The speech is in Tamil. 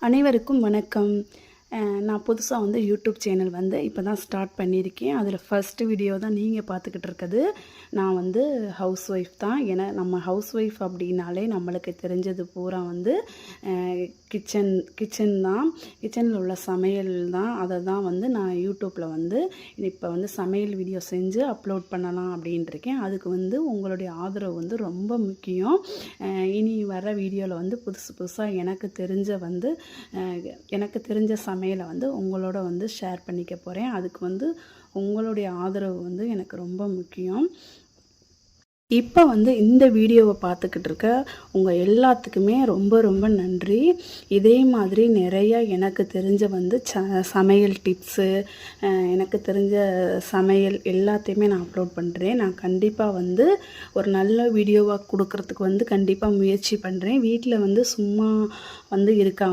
அனைவருக்கும் வணக்கம். நான் புதுசாக வந்து யூடியூப் சேனல் வந்து இப்போ தான் ஸ்டார்ட் பண்ணியிருக்கேன். அதில் ஃபஸ்ட்டு வீடியோ தான் நீங்கள் பார்த்துக்கிட்டு இருக்குது. நான் வந்து ஹவுஸ் ஒய்ஃப் தான். ஏன்னா நம்ம ஹவுஸ் ஒய்ஃப் அப்படின்னாலே நம்மளுக்கு தெரிஞ்சது பூரா வந்து கிச்சன் தான். கிச்சனில் உள்ள சமையல் தான். அதை தான் வந்து நான் யூடியூப்பில் வந்து இப்போ வந்து சமையல் வீடியோ செஞ்சு அப்லோட் பண்ணலாம் அப்படின்ட்டுருக்கேன். அதுக்கு வந்து உங்களுடைய ஆதரவு வந்து ரொம்ப முக்கியம். இனி வர வீடியோவில் வந்து புதுசாக எனக்கு தெரிஞ்ச சமையலை வந்து உங்களோட வந்து ஷேர் பண்ணிக்க போகிறேன். அதுக்கு வந்து உங்களுடைய ஆதரவு வந்து எனக்கு ரொம்ப முக்கியம். இப்போ வந்து இந்த வீடியோவை பார்த்துக்கிட்டு இருக்க உங்கள் எல்லாத்துக்குமே ரொம்ப ரொம்ப நன்றி. இதே மாதிரி நிறையா எனக்கு தெரிஞ்ச வந்து சமையல் டிப்ஸு, எனக்கு தெரிஞ்ச சமையல் எல்லாத்தையுமே நான் அப்லோட் பண்ணுறேன். நான் கண்டிப்பாக வந்து ஒரு நல்ல வீடியோவாக கொடுக்கறதுக்கு வந்து கண்டிப்பாக முயற்சி பண்ணுறேன். வீட்டில் வந்து சும்மா வந்து இருக்காமல்